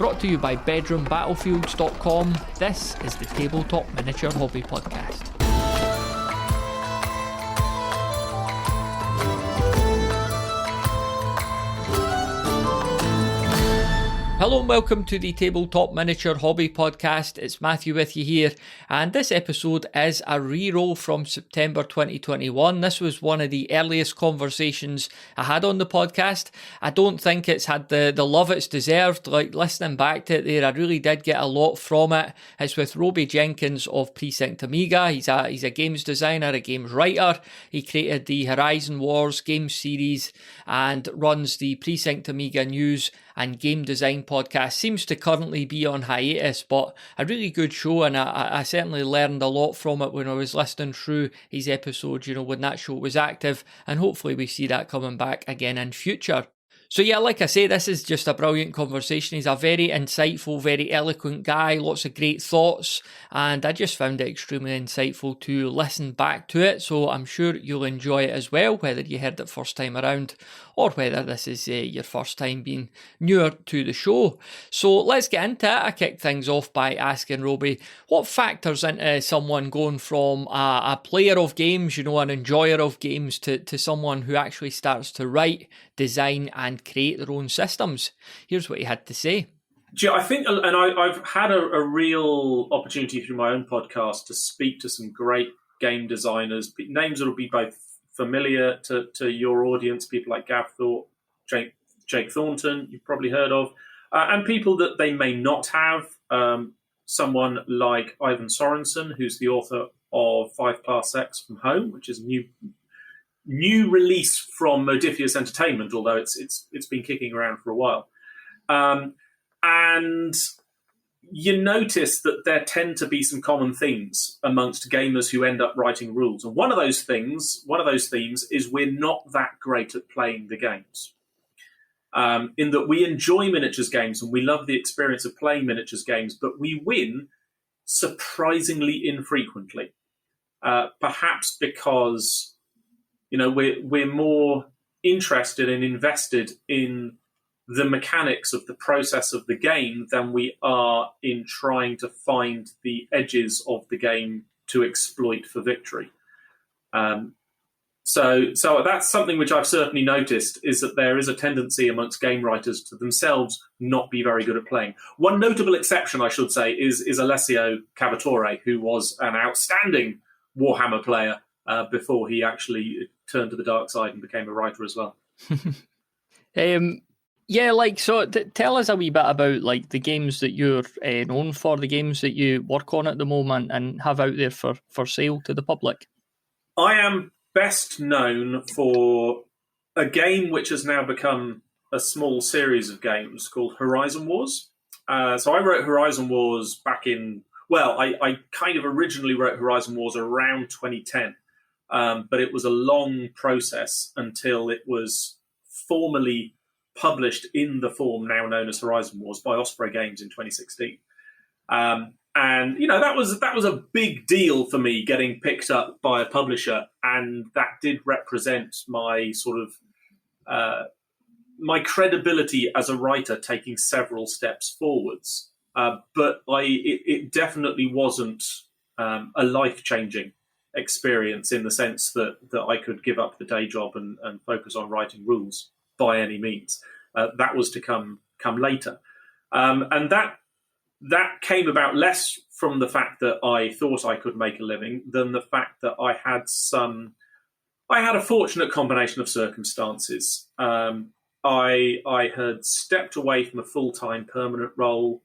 Brought to you by bedroombattlefields.com, this is the Tabletop Miniature Hobby Podcast. Hello and welcome to the Tabletop Miniature Hobby Podcast. It's Matthew with you here, and this episode is a re-roll from September 2021. This was one of the earliest conversations I had on the podcast. I don't think it's had the love it's deserved. Like, listening back to it there, I really did get a lot from it. It's with Robey Jenkins of Precinct Amiga. He's a games designer, a games writer. He created the Horizon Wars games series and runs the Precinct Amiga news and game design podcast. Seems to currently be on hiatus, but a really good show, and I certainly learned a lot from it when I was listening through his episodes, when that show was active, and hopefully we see that coming back again in future. So yeah, like I say, this is just a brilliant conversation. He's a very insightful, very eloquent guy, lots of great thoughts, and I just found it extremely insightful to listen back to it, so I'm sure you'll enjoy it as well, whether you heard it first time around or whether this is your first time being newer to the show. So let's get into it. I kicked things off by asking Robey, what factors into someone going from a player of games, an enjoyer of games, to someone who actually starts to write, design and create their own systems? Here's what he had to say. I think, and I've had a real opportunity through my own podcast to speak to some great game designers, names that will be both familiar to your audience, people like Gav Thorpe, Jake Thornton, you've probably heard of, and people that they may not have. Someone like Ivan Sorensen, who's the author of 5 Parsecs from Home, which is a new release from Modiphius Entertainment, although it's been kicking around for a while. And you notice that there tend to be some common themes amongst gamers who end up writing rules. And one of those themes is we're not that great at playing the games. In that we enjoy miniatures games and we love the experience of playing miniatures games, but we win surprisingly infrequently. Perhaps because we're more interested and invested in the mechanics of the process of the game than we are in trying to find the edges of the game to exploit for victory. So that's something which I've certainly noticed, is that there is a tendency amongst game writers to themselves not be very good at playing. One notable exception, I should say, is Alessio Cavatore, who was an outstanding Warhammer player before he actually turned to the dark side and became a writer as well. Tell us a wee bit about the games that you're known for, the games that you work on at the moment and have out there for sale to the public. I am best known for a game which has now become a small series of games called Horizon Wars. So I wrote Horizon Wars back in, I kind of originally wrote Horizon Wars around 2010, but it was a long process until it was formally published in the form now known as Horizon Wars by Osprey Games in 2016. And that was a big deal for me, getting picked up by a publisher, and that did represent my sort of my credibility as a writer taking several steps forwards. But it definitely wasn't a life-changing experience in the sense that I could give up the day job and focus on writing rules by any means. That was to come later. And that came about less from the fact that I thought I could make a living than the fact that I had a fortunate combination of circumstances. I had stepped away from a full-time permanent role.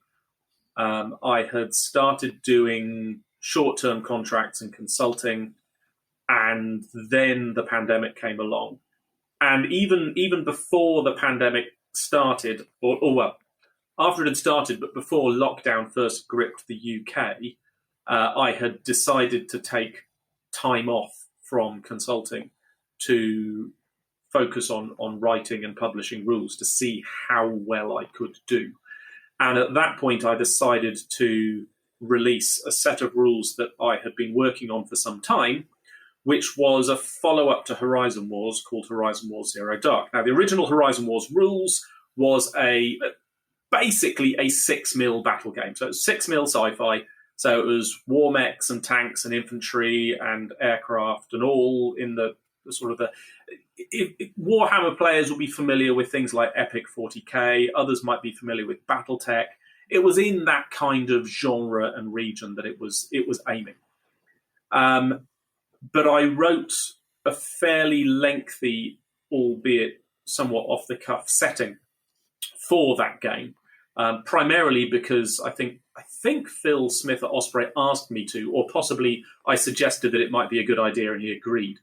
I had started doing short-term contracts and consulting, and then the pandemic came along. And even before the pandemic started, after it had started, but before lockdown first gripped the UK, I had decided to take time off from consulting to focus on writing and publishing rules to see how well I could do. And at that point, I decided to release a set of rules that I had been working on for some time, which was a follow-up to Horizon Wars called Horizon Wars Zero Dark. Now, the original Horizon Wars rules was basically a 6 mil battle game. So it was 6 mil sci-fi. So it was war mechs and tanks and infantry and aircraft and all in the sort of the... Warhammer players will be familiar with things like Epic 40k. Others might be familiar with BattleTech. It was in that kind of genre and region that it was aiming. But I wrote a fairly lengthy, albeit somewhat off-the-cuff setting for that game, primarily because I think Phil Smith at Osprey asked me to, or possibly I suggested that it might be a good idea and he agreed.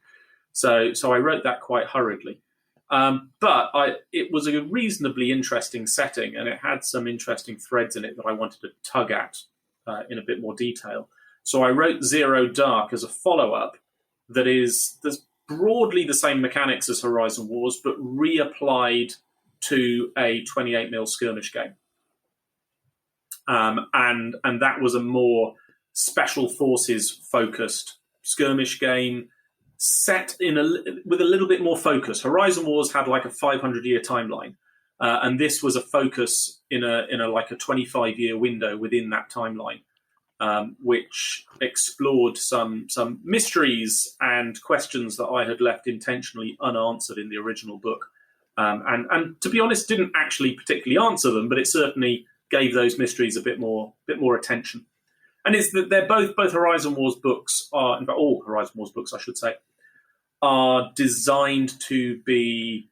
So I wrote that quite hurriedly. But it was a reasonably interesting setting, and it had some interesting threads in it that I wanted to tug at in a bit more detail. So I wrote Zero Dark as a follow-up there's broadly the same mechanics as Horizon Wars, but reapplied to a 28mm skirmish game. And that was a more special forces focused skirmish game set with a little bit more focus. Horizon Wars had like a 500-year timeline, and this was a focus in a 25-year window within that timeline, which explored some mysteries and questions that I had left intentionally unanswered in the original book, and to be honest, didn't actually particularly answer them, but it certainly gave those mysteries a bit more attention. And it's that they're both Horizon Wars books are, in fact, all Horizon Wars books, I should say, are designed to be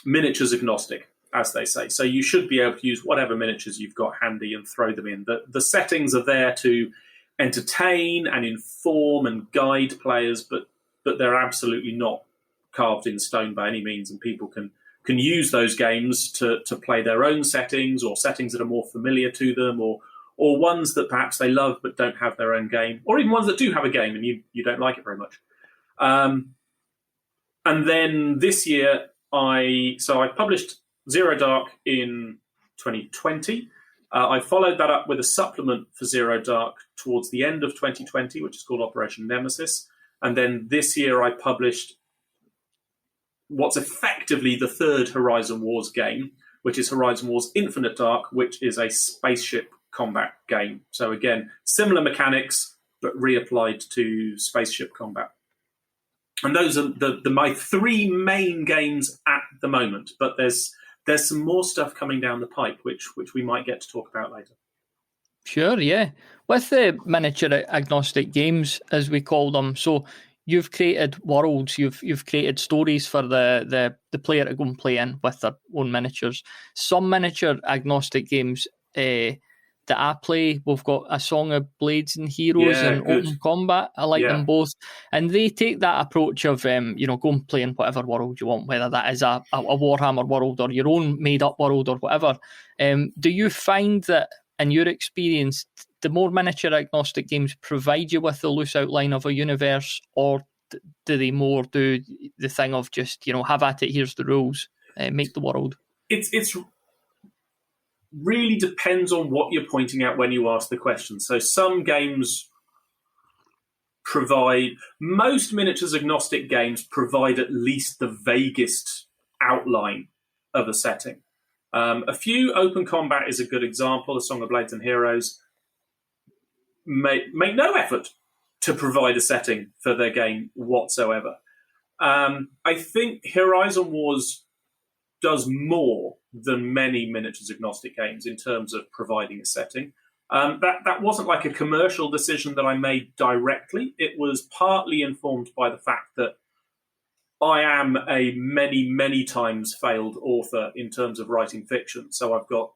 miniatures agnostic, as they say. So you should be able to use whatever miniatures you've got handy and throw them in. The settings are there to entertain and inform and guide players, but they're absolutely not carved in stone by any means, and people can use those games to play their own settings, or settings that are more familiar to them, or ones that perhaps they love but don't have their own game, or even ones that do have a game and you don't like it very much. And then this year, I published Zero Dark in 2020. I followed that up with a supplement for Zero Dark towards the end of 2020, which is called Operation Nemesis. And then this year I published what's effectively the third Horizon Wars game, which is Horizon Wars Infinite Dark, which is a spaceship combat game. So again, similar mechanics, but reapplied to spaceship combat. And those are my three main games at the moment. But there's some more stuff coming down the pipe, which we might get to talk about later. Sure, yeah. With the miniature agnostic games, as we call them, so you've created worlds, you've created stories for the player to go and play in with their own miniatures. Some miniature agnostic games that I play, we've got a Song of Blades and Heroes and good. Open Combat. I like them both. And they take that approach of, go and play in whatever world you want, whether that is a Warhammer world or your own made-up world or whatever. Do you find that, in your experience, the more miniature agnostic games provide you with the loose outline of a universe, or do they more do the thing of just, have at it, here's the rules, make the world? It's really depends on what you're pointing at when you ask the question. So some games most miniatures agnostic games provide at least the vaguest outline of a setting. A few, Open Combat is a good example. A Song of Blades and Heroes make no effort to provide a setting for their game whatsoever. I think Horizon Wars does more than many miniatures agnostic games in terms of providing a setting. That wasn't like a commercial decision that I made directly. It was partly informed by the fact that I am a many, many times failed author in terms of writing fiction. So I've got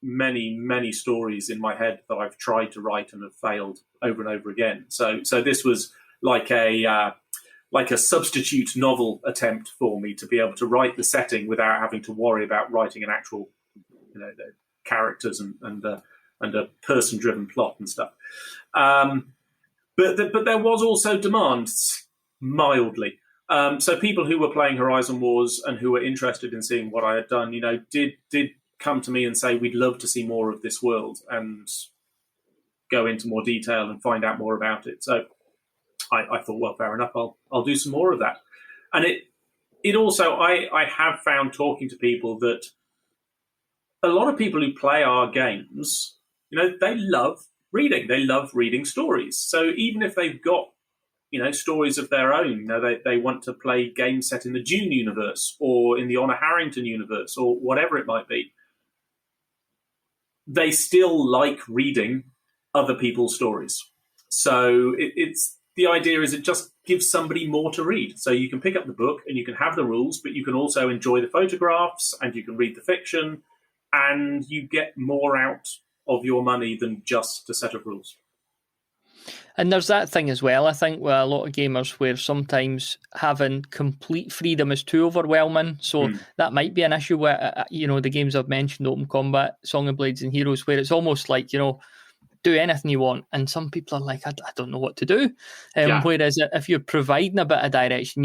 many, many stories in my head that I've tried to write and have failed over and over again. So this was like a substitute novel attempt for me to be able to write the setting without having to worry about writing an actual, the characters and a person-driven plot and stuff. But there was also demand, mildly. So people who were playing Horizon Wars and who were interested in seeing what I had done, did come to me and say, we'd love to see more of this world and go into more detail and find out more about it. So I thought, well, fair enough, I'll do some more of that. And it also, I have found talking to people that a lot of people who play our games, they love reading. They love reading stories. So even if they've got, stories of their own, they want to play games set in the Dune universe or in the Honor Harrington universe or whatever it might be, they still like reading other people's stories. So it's the idea is it just gives somebody more to read. So you can pick up the book and you can have the rules, but you can also enjoy the photographs and you can read the fiction, and you get more out of your money than just a set of rules. And there's that thing as well, I think, with a lot of gamers where sometimes having complete freedom is too overwhelming. So that might be an issue where, the games I've mentioned, Open Combat, Song of Blades and Heroes, where it's almost like, do anything you want. And some people are like, I don't know what to do. Whereas if you're providing a bit of direction,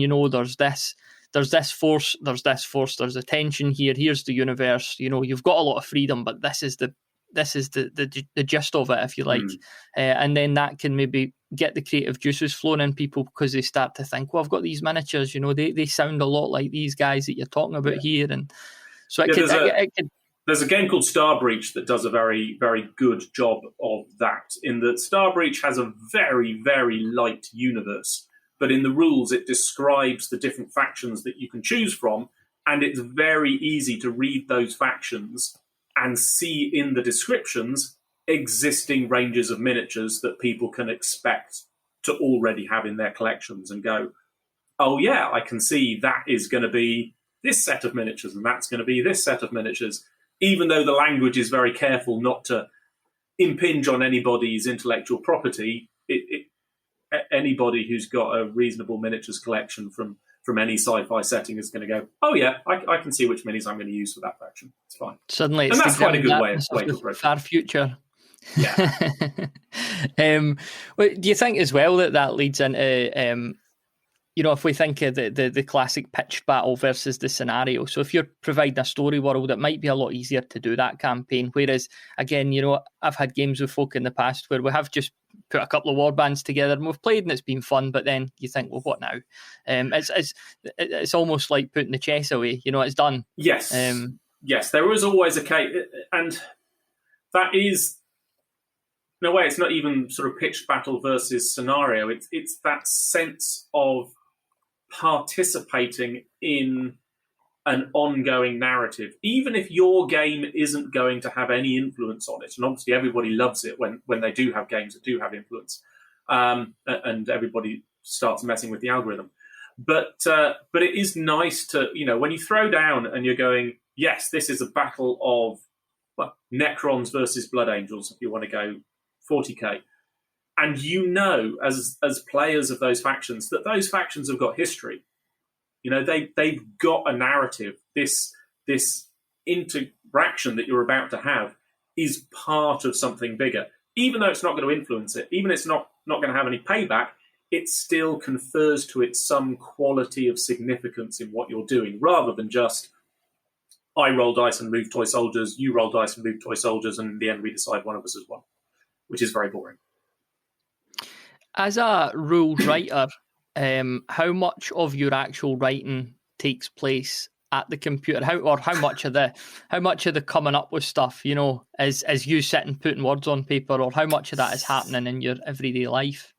there's this force, there's a tension here, here's the universe, you've got a lot of freedom, but this is the gist of it, if you like. And then that can maybe get the creative juices flowing in people, because they start to think, well, I've got these miniatures, they sound a lot like these guys that you're talking about here. And so it could... There's a game called Star Breach that does a very, very good job of that, in that Star Breach has a very, very light universe, but in the rules it describes the different factions that you can choose from, and it's very easy to read those factions and see in the descriptions existing ranges of miniatures that people can expect to already have in their collections, and go, oh yeah, I can see that is going to be this set of miniatures and that's going to be this set of miniatures. Even though the language is very careful not to impinge on anybody's intellectual property, anybody who's got a reasonable miniatures collection from any sci-fi setting is going to go, oh yeah, I can see which minis I'm going to use for that faction. It's fine. Suddenly, and that's quite a good way to approach it. Far future. Yeah. Well, do you think as well that leads into... if we think of the classic pitched battle versus the scenario, so if you're providing a story world, it might be a lot easier to do that campaign. Whereas, again, I've had games with folk in the past where we have just put a couple of war bands together and we've played and it's been fun, but then you think, well, what now? It's almost like putting the chess away. It's done. Yes. Yes, there is always a case, and that is... in a way, it's not even sort of pitched battle versus scenario. It's that sense of participating in an ongoing narrative, even if your game isn't going to have any influence on it. And obviously everybody loves it when they do have games that do have influence, and everybody starts messing with the algorithm. But it is nice to, when you throw down and you're going, yes, this is a battle of Necrons versus Blood Angels, if you want to go 40k. And as players of those factions, that those factions have got history. They've got a narrative. This interaction that you're about to have is part of something bigger. Even though it's not going to influence it, even if it's not going to have any payback, it still confers to it some quality of significance in what you're doing, rather than just, I roll dice and move toy soldiers, you roll dice and move toy soldiers, and in the end we decide one of us has won, which is very boring. As a rules writer, how much of your actual writing takes place at the computer? How much of the coming up with stuff, is you sitting putting words on paper, or how much of that is happening in your everyday life?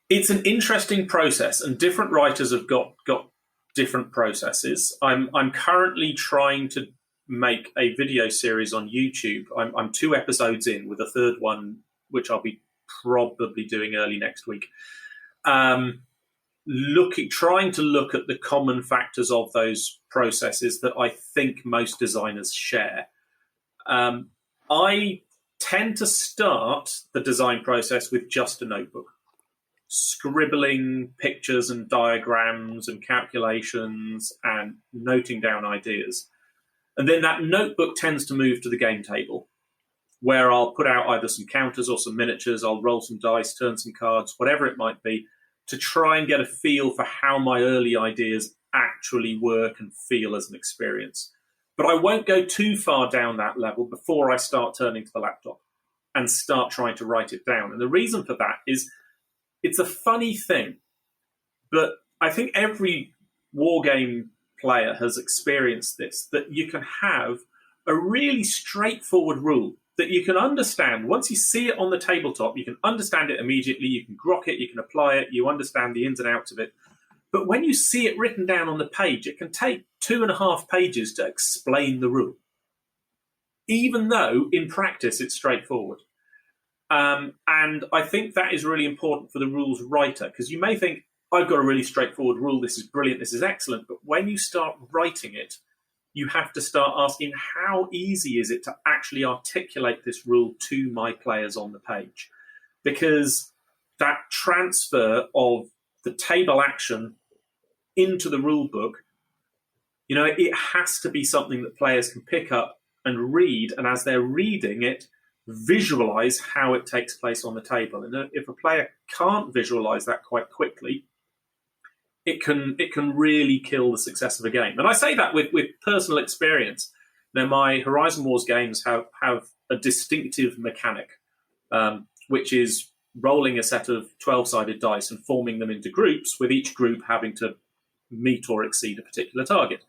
It's an interesting process, and different writers have got different processes. I'm currently trying to make a video series on YouTube. I'm 2 episodes in, with a third one, which I'll be probably doing early next week. Trying to look at the common factors of those processes that I think most designers share. I tend to start the design process with just a notebook, scribbling pictures and diagrams and calculations and noting down ideas. And then that notebook tends to move to the game table, where I'll put out either some counters or some miniatures, I'll roll some dice, turn some cards, whatever it might be, to try and get a feel for how my early ideas actually work and feel as an experience. But I won't go too far down that level before I start turning to the laptop and start trying to write it down. And the reason for that is, it's a funny thing, but I think every wargame player has experienced this, that you can have a really straightforward rule that you can understand. Once you see it on the tabletop, you can understand it immediately, you can grok it, you can apply it, you understand the ins and outs of it. But when you see it written down on the page, it can take 2.5 pages to explain the rule, even though in practice it's straightforward. And I think that is really important for the rules writer, because you may think, I've got a really straightforward rule, this is brilliant, this is excellent, but when you start writing it, you have to start asking, how easy is it to actually articulate this rule to my players on the page? Because that transfer of the table action into the rule book, it has to be something that players can pick up and read, and as they're reading it, visualize how it takes place on the table. And if a player can't visualize that quite quickly, it can really kill the success of a game. And I say that with personal experience. My Horizon Wars games have a distinctive mechanic, which is rolling a set of 12-sided dice and forming them into groups, with each group having to meet or exceed a particular target.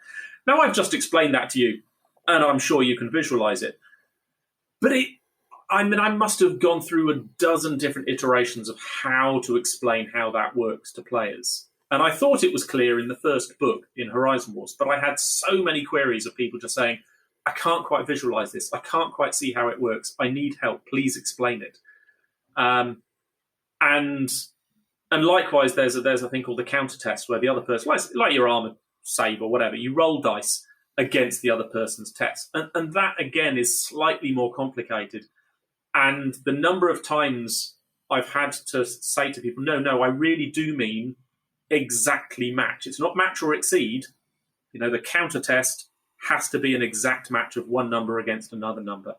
Now, I've just explained that to you, and I'm sure you can visualize it. But I must have gone through a dozen different iterations of how to explain how that works to players. And I thought it was clear in the first book, in Horizon Wars, but I had so many queries of people just saying, I can't quite visualize this. I can't quite see how it works. I need help. Please explain it. And likewise, there's a thing called the counter test, where the other person, like your armor save or whatever, you roll dice against the other person's test. And that, again, is slightly more complicated. And the number of times I've had to say to people, no, I really do mean exactly match. It's not match or exceed. The counter test has to be an exact match of one number against another number.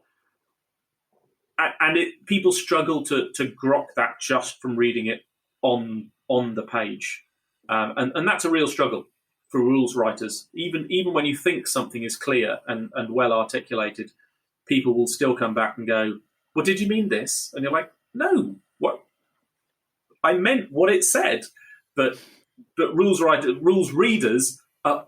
And people struggle to grok that just from reading it on the page. And that's a real struggle for rules writers. Even when you think something is clear and well articulated, people will still come back and go, well, did you mean this? And you're like, no, what? I meant what it said. But rules readers are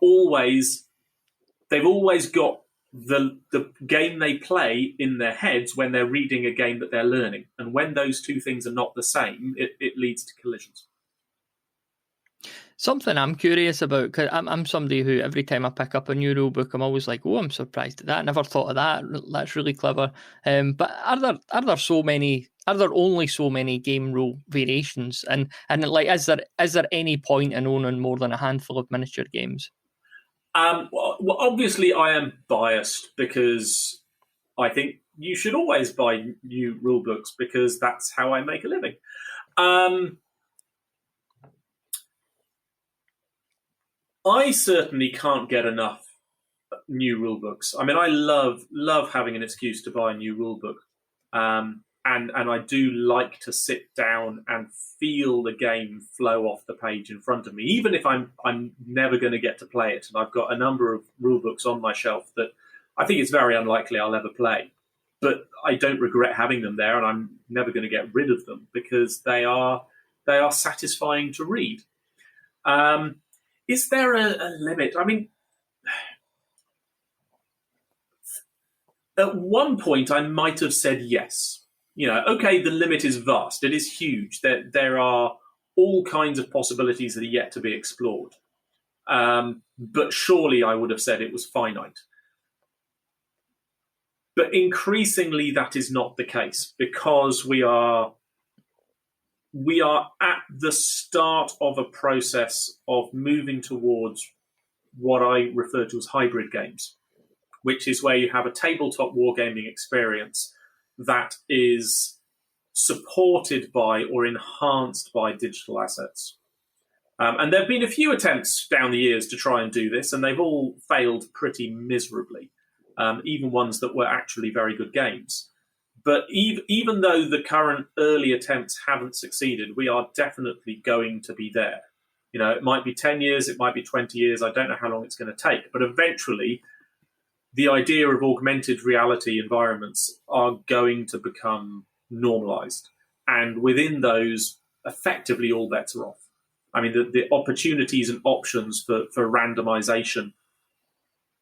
they've always got the game they play in their heads when they're reading a game that they're learning. And when those two things are not the same, it leads to collisions. Something I'm curious about, because I'm somebody who every time I pick up a new rule book, I'm always like, oh, I'm surprised at that. I never thought of that. That's really clever. But are there only so many game rule variations? And like, is there any point in owning more than a handful of miniature games? Well, obviously I am biased, because I think you should always buy new rule books, because that's how I make a living. I certainly can't get enough new rule books. I love having an excuse to buy a new rule book. And I do like to sit down and feel the game flow off the page in front of me, even if I'm never going to get to play it. And I've got a number of rule books on my shelf that I think it's very unlikely I'll ever play. But I don't regret having them there, and I'm never going to get rid of them, because they are satisfying to read. Is there a limit? At one point I might have said yes. Okay, the limit is vast. It is huge. There are all kinds of possibilities that are yet to be explored. But surely I would have said it was finite. But increasingly that is not the case, because we are at the start of a process of moving towards what I refer to as hybrid games, which is where you have a tabletop wargaming experience that is supported by or enhanced by digital assets. And there have been a few attempts down the years to try and do this, and they've all failed pretty miserably, even ones that were actually very good games. But even though the current early attempts haven't succeeded, we are definitely going to be there. It might be 10 years, it might be 20 years. I don't know how long it's going to take. But eventually, the idea of augmented reality environments are going to become normalized. And within those, effectively all bets are off. I mean, the opportunities and options for randomization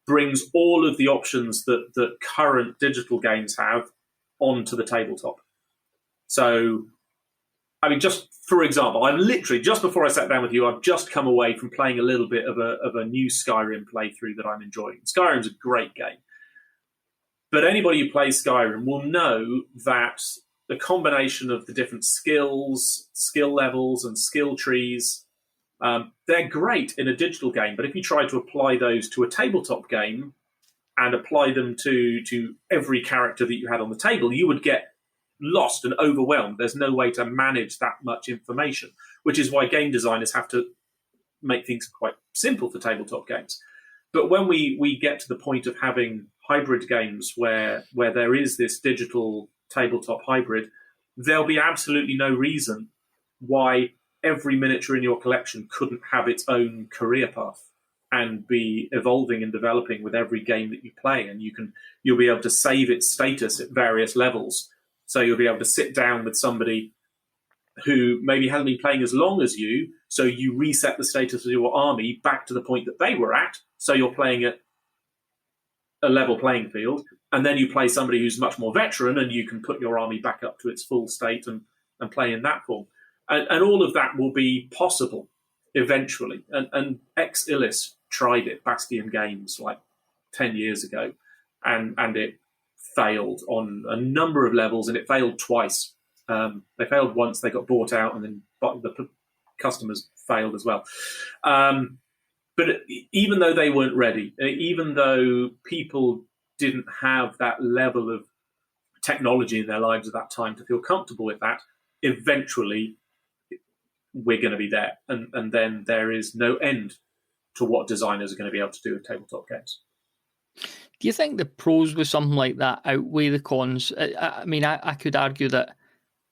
brings all of the options that current digital games have onto the tabletop. So, I mean, just for example, I'm literally, just before I sat down with you, I've just come away from playing a little bit of a new Skyrim playthrough that I'm enjoying. Skyrim's a great game. But anybody who plays Skyrim will know that the combination of the different skills, skill levels, and skill trees, they're great in a digital game. But if you try to apply those to a tabletop game and apply them to every character that you had on the table, you would get lost and overwhelmed. There's no way to manage that much information, which is why game designers have to make things quite simple for tabletop games. But when we get to the point of having hybrid games where there is this digital tabletop hybrid, there'll be absolutely no reason why every miniature in your collection couldn't have its own career path and be evolving and developing with every game that you play. And you'll be able to save its status at various levels. So you'll be able to sit down with somebody who maybe hasn't been playing as long as you, so you reset the status of your army back to the point that they were at, so you're playing at a level playing field, and then you play somebody who's much more veteran, and you can put your army back up to its full state and play in that form. And all of that will be possible eventually. And Ex Illis tried it, Bastion Games, like 10 years ago, and it failed on a number of levels, and it failed twice. They failed once, they got bought out, and then the customers failed as well. But even though they weren't ready, even though people didn't have that level of technology in their lives at that time to feel comfortable with that, eventually we're going to be there. And then there is no end to what designers are going to be able to do with tabletop games. Do you think the pros with something like that outweigh the cons? I mean, I could argue that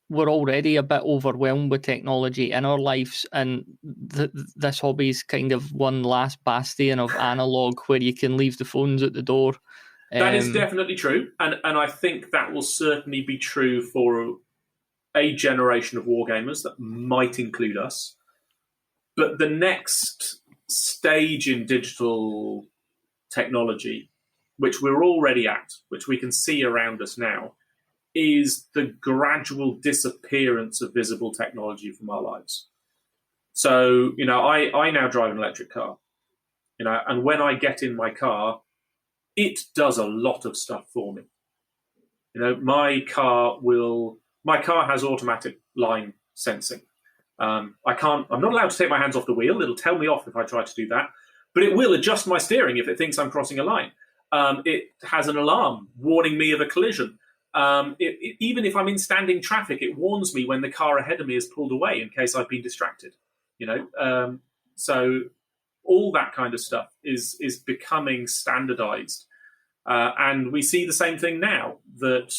we're already a bit overwhelmed with technology in our lives, and this hobby is kind of one last bastion of analog where you can leave the phones at the door. That is definitely true, and I think that will certainly be true for a generation of wargamers that might include us. But the next stage in digital technology, which we're already at, which we can see around us now, is the gradual disappearance of visible technology from our lives. So, I now drive an electric car, and when I get in my car, it does a lot of stuff for me. My car has automatic line sensing. I'm not allowed to take my hands off the wheel. It'll tell me off if I try to do that, but it will adjust my steering if it thinks I'm crossing a line. It has an alarm warning me of a collision. Even if I'm in standing traffic, it warns me when the car ahead of me is pulled away in case I've been distracted. So all that kind of stuff is becoming standardized, and we see the same thing now. That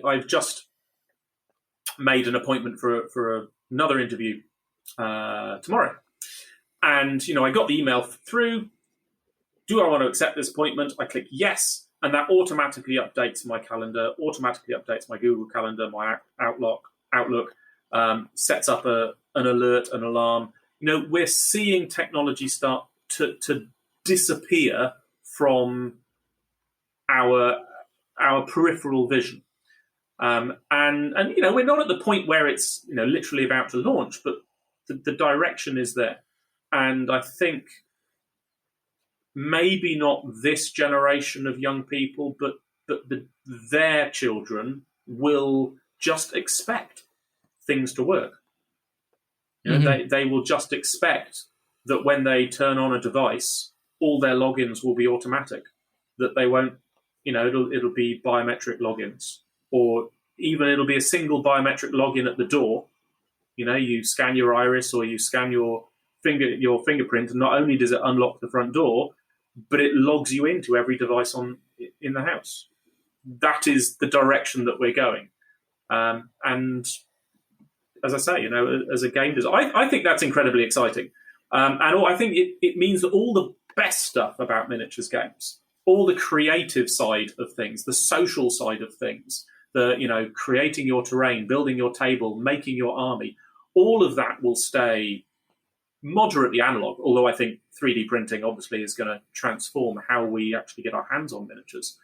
I've just made an appointment for another interview tomorrow, and I got the email through. Do I want to accept this appointment? I click yes, and that automatically updates my calendar, automatically updates my Google Calendar, my Outlook, sets up an alert, an alarm. We're seeing technology start to disappear from our peripheral vision. And we're not at the point where it's literally about to launch, but the direction is there. And I think maybe not this generation of young people, but their children will just expect things to work. They will just expect that when they turn on a device, all their logins will be automatic. That they won't, it'll be biometric logins, or even it'll be a single biometric login at the door. You scan your iris or you scan your fingerprint, and not only does it unlock the front door, but it logs you into every device in the house. That is the direction that we're going. And as I say, as a game designer, I think that's incredibly exciting. And I think it means that all the best stuff about miniatures games, all the creative side of things, the social side of things, creating your terrain, building your table, making your army, all of that will stay moderately analog, although I think 3D printing obviously is going to transform how we actually get our hands on miniatures.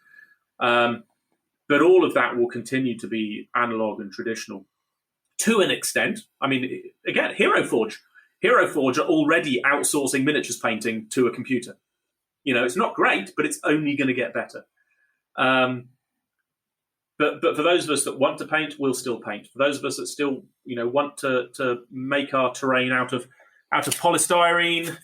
But all of that will continue to be analog and traditional to an extent. I mean, again, Hero Forge are already outsourcing miniatures painting to a computer. It's not great, but it's only going to get better. But for those of us that want to paint, we'll still paint. For those of us that still, want to make our terrain out of polystyrene,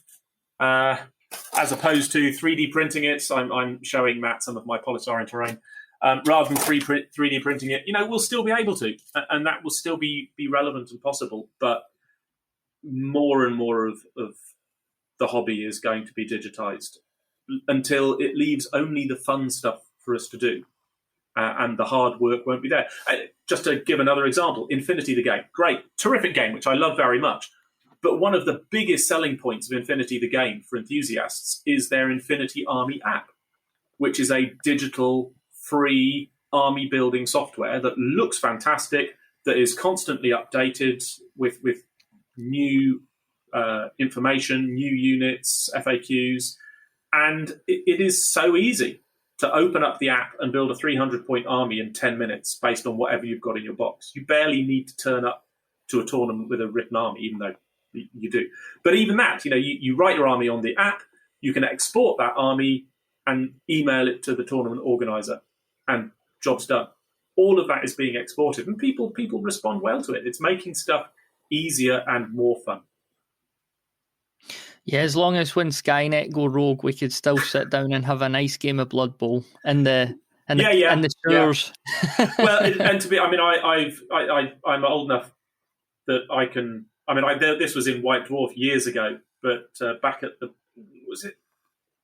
as opposed to 3D printing it. So I'm showing Matt some of my polystyrene terrain. Rather than 3D printing it, we'll still be able to, and that will still be relevant and possible. But more and more of the hobby is going to be digitized until it leaves only the fun stuff for us to do. And the hard work won't be there. Just to give another example, Infinity the game. Great, terrific game, which I love very much. But one of the biggest selling points of Infinity the game for enthusiasts is their Infinity Army app, which is a digital, free army building software that looks fantastic, that is constantly updated with new information, new units, FAQs. And it is so easy to open up the app and build a 300-point army in 10 minutes based on whatever you've got in your box. You barely need to turn up to a tournament with a written army, even though you do. But even that, you write your army on the app, you can export that army and email it to the tournament organizer, and job's done. All of that is being exported, and people respond well to it. It's making stuff easier and more fun. Yeah, as long as when Skynet go rogue, we could still sit down and have a nice game of Blood Bowl in the sewers. Yeah. Well, and to be, I'm old enough that I can. This was in White Dwarf years ago, but back at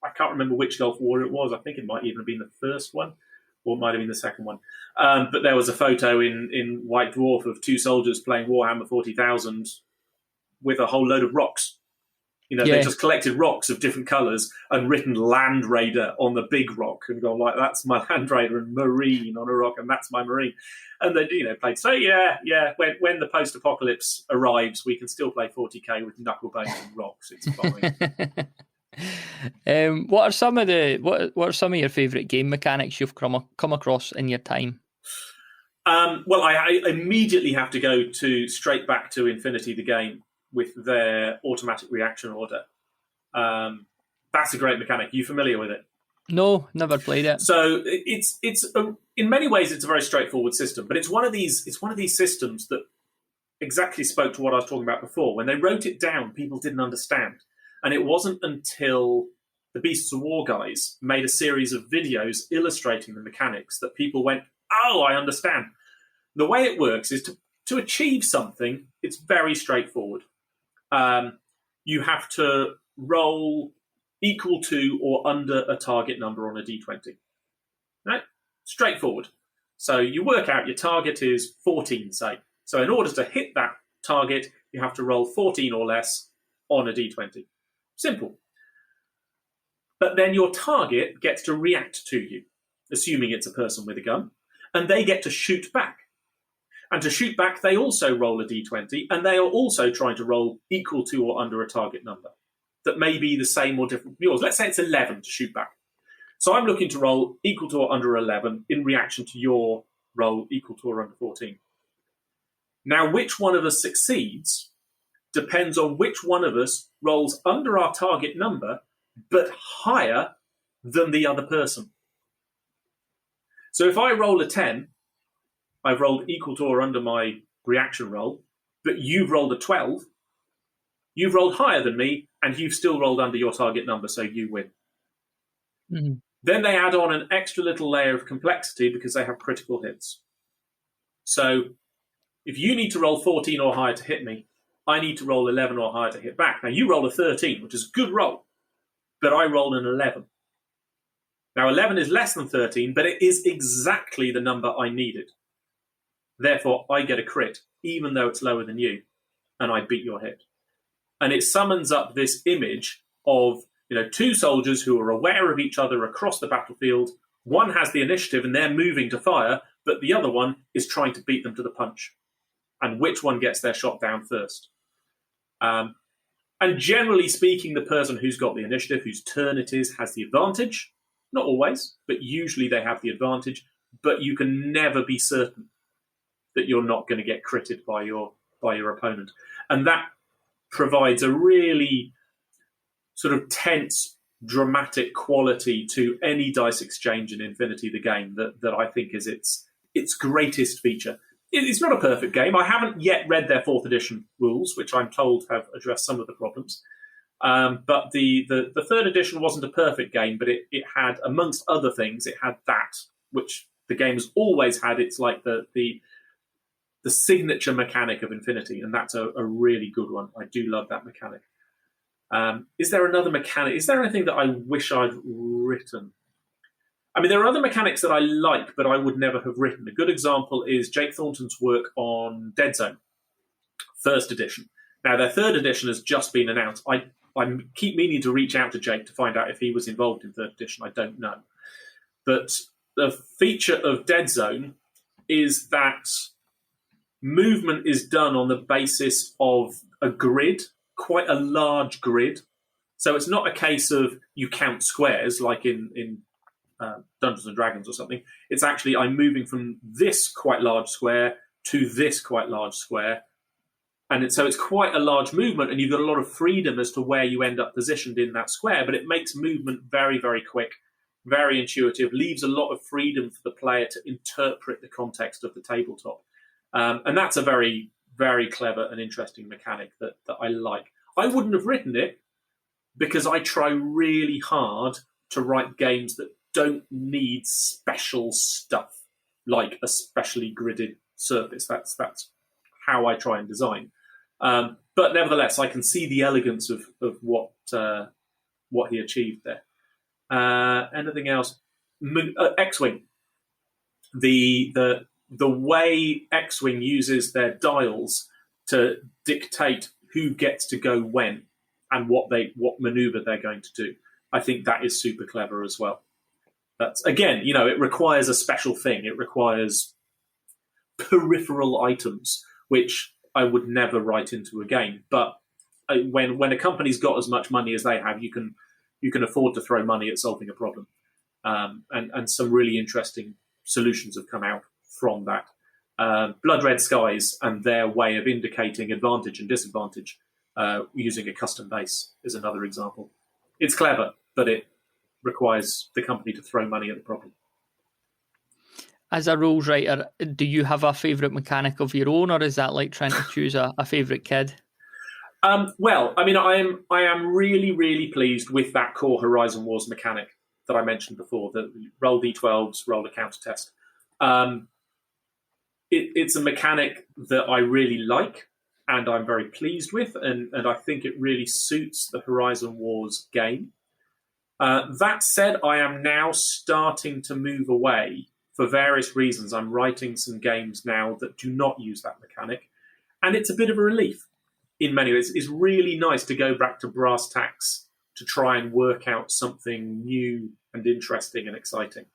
I can't remember which Gulf War it was. I think it might even have been the first one, or it might have been the second one. But there was a photo in White Dwarf of two soldiers playing Warhammer 40,000 with a whole load of rocks. They just collected rocks of different colours and written Land Raider on the big rock and gone like, that's my Land Raider, and Marine on a rock, and that's my Marine. And they played. So when the post-apocalypse arrives, we can still play 40k with knuckle bones and rocks. It's fine. What are some of your favourite game mechanics you've come across in your time? Well, I immediately have to go straight back to Infinity the game with their automatic reaction order. That's a great mechanic. Are you familiar with it? No, never played it. So it's in many ways it's a very straightforward system, but it's one of these systems that exactly spoke to what I was talking about before. When they wrote it down, people didn't understand. And it wasn't until the Beasts of War guys made a series of videos illustrating the mechanics that people went, oh, I understand. The way it works is to achieve something, it's very straightforward. You have to roll equal to or under a target number on a D20. Right? Straightforward. So you work out your target is 14, say. So in order to hit that target, you have to roll 14 or less on a D20. Simple. But then your target gets to react to you, assuming it's a person with a gun, and they get to shoot back. And to shoot back, they also roll a d20, and they are also trying to roll equal to or under a target number that may be the same or different from yours. Let's say it's 11 to shoot back. So I'm looking to roll equal to or under 11 in reaction to your roll equal to or under 14. Now, which one of us succeeds depends on which one of us rolls under our target number, but higher than the other person. So if I roll a 10, I've rolled equal to or under my reaction roll, but you've rolled a 12, you've rolled higher than me, and you've still rolled under your target number, so you win. Mm-hmm. Then they add on an extra little layer of complexity because they have critical hits. So if you need to roll 14 or higher to hit me, I need to roll 11 or higher to hit back. Now, you roll a 13, which is a good roll, but I rolled an 11. Now, 11 is less than 13, but it is exactly the number I needed. Therefore, I get a crit, even though it's lower than you, and I beat your hit. And it summons up this image of, two soldiers who are aware of each other across the battlefield. One has the initiative and they're moving to fire. but the other one is trying to beat them to the punch, and which one gets their shot down first. And generally speaking, the person who's got the initiative, whose turn it is, has the advantage. Not always, but usually they have the advantage. But you can never be certain that you're not going to get critted by your opponent. And that provides a really sort of tense, dramatic quality to any dice exchange in Infinity, the game, that I think is its greatest feature. It's not a perfect game. I haven't yet read their 4th edition rules, which I'm told have addressed some of the problems. But the 3rd edition wasn't a perfect game, but it had, amongst other things, it had that, which the game has always had. It's like the signature mechanic of Infinity, and that's a really good one. I do love that mechanic. Is there another mechanic? Is there anything that I wish I'd written? I mean, there are other mechanics that I like, but I would never have written. A good example is Jake Thornton's work on Dead Zone, 1st edition. Now, their 3rd edition has just been announced. I keep meaning to reach out to Jake to find out if he was involved in 3rd edition. I don't know. But the feature of Dead Zone is that movement is done on the basis of a grid, quite a large grid. So it's not a case of you count squares like in Dungeons and Dragons or something. It's actually, I'm moving from this quite large square to this quite large square. And so it's quite a large movement, and you've got a lot of freedom as to where you end up positioned in that square, but it makes movement very, very quick, very intuitive, leaves a lot of freedom for the player to interpret the context of the tabletop. And that's a very, very clever and interesting mechanic that I like. I wouldn't have written it because I try really hard to write games that don't need special stuff, like a specially gridded surface. That's how I try and design. But nevertheless, I can see the elegance of what he achieved there. Anything else? X-Wing. The way X-Wing uses their dials to dictate who gets to go when and what maneuver they're going to do, I think that is super clever as well. That's, again, it requires a special thing. It requires peripheral items, which I would never write into a game. But when a company's got as much money as they have, you can afford to throw money at solving a problem. And some really interesting solutions have come out from that. Blood Red Skies and their way of indicating advantage and disadvantage using a custom base is another example. It's clever, but it requires the company to throw money at the problem. As a rules writer, do you have a favourite mechanic of your own, or is that like trying to choose a favourite kid? Well, I mean, I am really, really pleased with that core Horizon Wars mechanic that I mentioned before, the roll d12s, roll a counter test. It's a mechanic that I really like and I'm very pleased with, and I think it really suits the Horizon Wars game. That said, I am now starting to move away for various reasons. I'm writing some games now that do not use that mechanic, and it's a bit of a relief in many ways. It's really nice to go back to brass tacks to try and work out something new and interesting and exciting.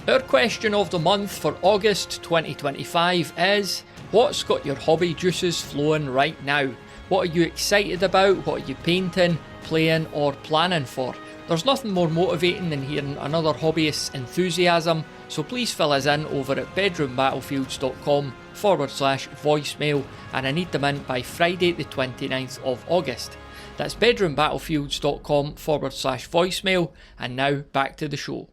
Our question of the month for August 2025 is, what's got your hobby juices flowing right now? What are you excited about? What are you painting, playing or planning for? There's nothing more motivating than hearing another hobbyist's enthusiasm, so please fill us in over at bedroombattlefields.com/voicemail, and I need them in by Friday the 29th of August. That's bedroombattlefields.com/voicemail, and now back to the show.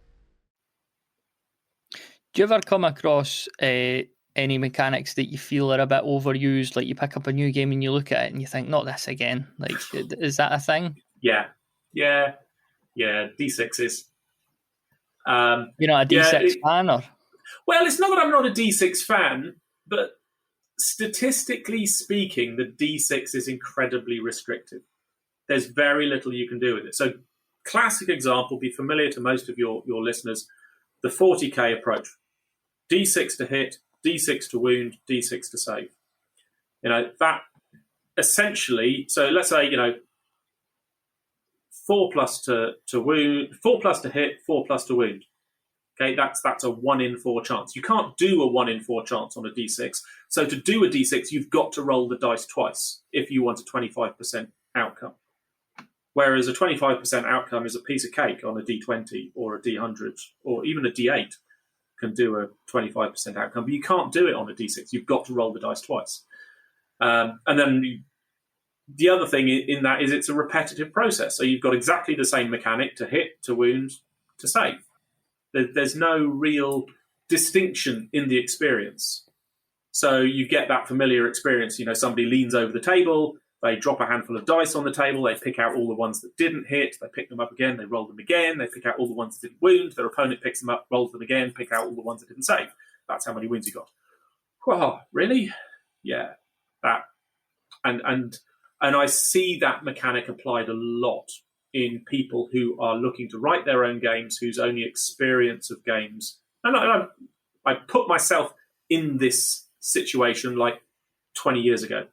Do you ever come across any mechanics that you feel are a bit overused? Like you pick up a new game and you look at it and you think, not this again. Like, is that a thing? Yeah. D6s. You're not a D6 fan, or? Well, it's not that I'm not a D6 fan, but statistically speaking, the D6 is incredibly restrictive. There's very little you can do with it. So, classic example, be familiar to most of your listeners, the 40k approach. D6 to hit, D6 to wound, D6 to save. That essentially, so let's say, 4+ to wound, 4+ to hit, 4+ to wound. Okay, that's a 1 in 4 chance. You can't do a 1 in 4 chance on a d6. So to do a d6, you've got to roll the dice twice if you want a 25% outcome. Whereas a 25% outcome is a piece of cake on a d20 or a d100 or even a d8 can do a 25% outcome, but you can't do it on a d6. You've got to roll the dice twice. And then the other thing in that is it's a repetitive process. So you've got exactly the same mechanic to hit, to wound, to save. There's no real distinction in the experience. So you get that familiar experience. Somebody leans over the table, they drop a handful of dice on the table, they pick out all the ones that didn't hit, they pick them up again, they roll them again, they pick out all the ones that didn't wound, their opponent picks them up, rolls them again, pick out all the ones that didn't save. That's how many wins you got. Wow, really? Yeah. That. And I see that mechanic applied a lot in people who are looking to write their own games, whose only experience of games. And I put myself in this situation like 20 years ago,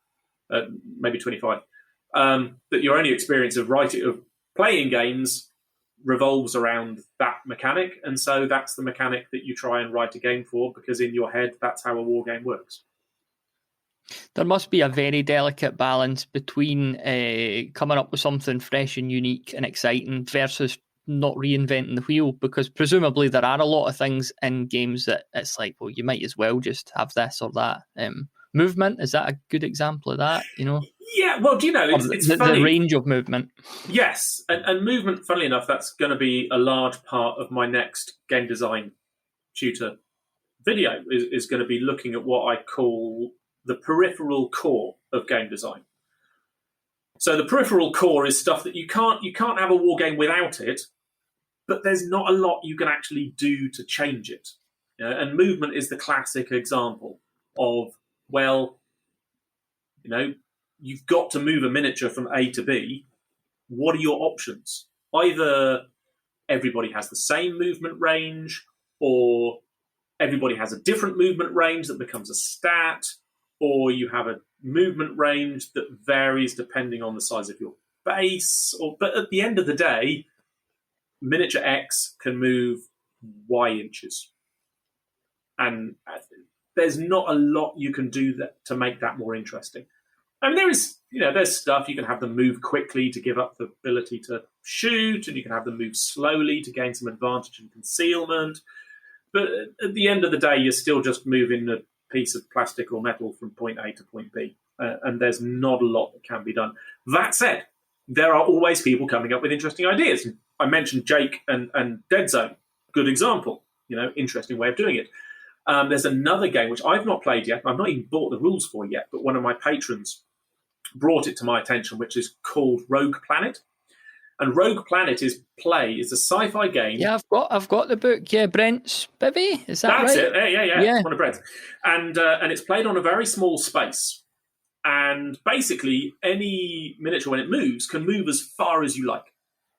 maybe 25. That your only experience of playing games revolves around that mechanic, and so that's the mechanic that you try and write a game for, because in your head that's how a war game works. There must be a very delicate balance between coming up with something fresh and unique and exciting versus not reinventing the wheel, because presumably there are a lot of things in games that it's like, well, you might as well just have this or that. Movement, is that a good example of that? Yeah, well, it's funny. The range of movement. Yes, and movement, funnily enough, that's going to be a large part of my next game design tutor video, is going to be looking at what I call the peripheral core of game design. So the peripheral core is stuff that you can't have a war game without it, but there's not a lot you can actually do to change it. And movement is the classic example of, well, you've got to move a miniature from A to B. What are your options? Either everybody has the same movement range, or everybody has a different movement range that becomes a stat, or you have a movement range that varies depending on the size of your base. But at the end of the day, miniature X can move Y inches. And there's not a lot you can do to make that more interesting. I mean, there's stuff. You can have them move quickly to give up the ability to shoot, and you can have them move slowly to gain some advantage in concealment. But at the end of the day, you're still just moving a piece of plastic or metal from point A to point B, and there's not a lot that can be done. That said, there are always people coming up with interesting ideas. I mentioned Jake and Dead Zone, good example, interesting way of doing it. There's another game which I've not played yet, I've not even bought the rules for yet, but one of my patrons brought it to my attention, which is called Rogue Planet. And Rogue Planet is a sci-fi game. Yeah, I've got the book. Yeah, Brent's Bibby, is that That's right? It. Yeah. One of Brent's, and it's played on a very small space. And basically, any miniature when it moves can move as far as you like.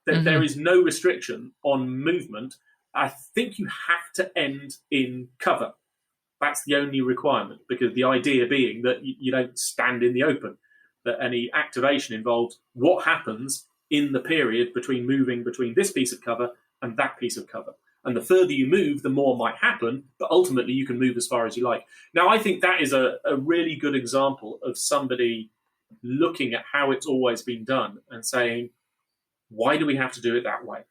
There is no restriction on movement. I think you have to end in cover. That's the only requirement, because the idea being that you don't stand in the open. That any activation involves what happens in the period between moving between this piece of cover and that piece of cover. And the further you move, the more might happen, but ultimately you can move as far as you like. Now, I think that is a really good example of somebody looking at how it's always been done and saying, why do we have to do it that way?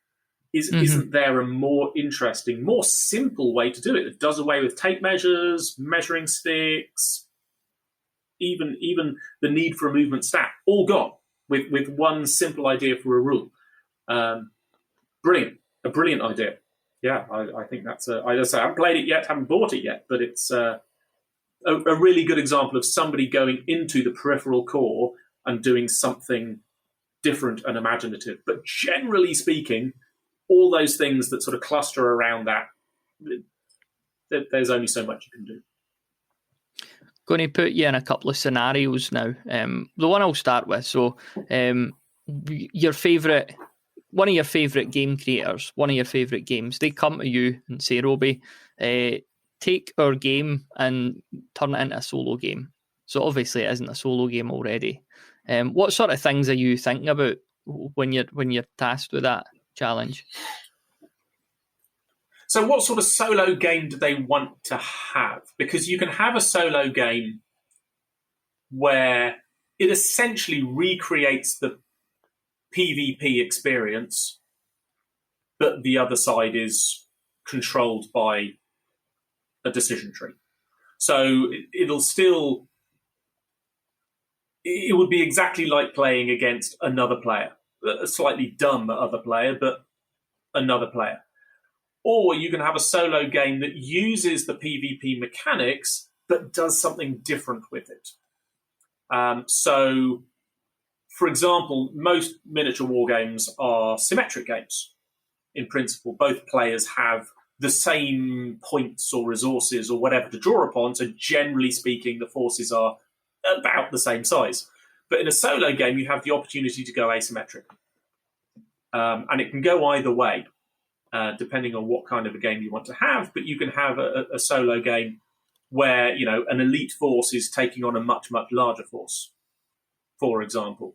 Isn't there a more interesting, more simple way to do it that does away with tape measures, measuring sticks, even the need for a movement stat, all gone with one simple idea for a rule? Brilliant, a brilliant idea. Yeah, I think that's I haven't played it yet, haven't bought it yet, but it's a really good example of somebody going into the peripheral core and doing something different and imaginative. But generally speaking, all those things that sort of cluster around that, there's only so much you can do. Going to put you in a couple of scenarios now. The one I'll start with. So, one of your favourite game creators, one of your favourite games, they come to you and say, Robey, take our game and turn it into a solo game. So obviously it isn't a solo game already. What sort of things are you thinking about when you're tasked with that challenge? So what sort of solo game do they want to have? Because you can have a solo game where it essentially recreates the PvP experience, but the other side is controlled by a decision tree. So it would be exactly like playing against another player, a slightly dumb other player, but another player. Or you can have a solo game that uses the PvP mechanics, but does something different with it. So, for example, most miniature war games are symmetric games. In principle, both players have the same points or resources or whatever to draw upon. So generally speaking, the forces are about the same size. But in a solo game, you have the opportunity to go asymmetric. And it can go either way, depending on what kind of a game you want to have. But you can have a solo game where, an elite force is taking on a much, much larger force, for example.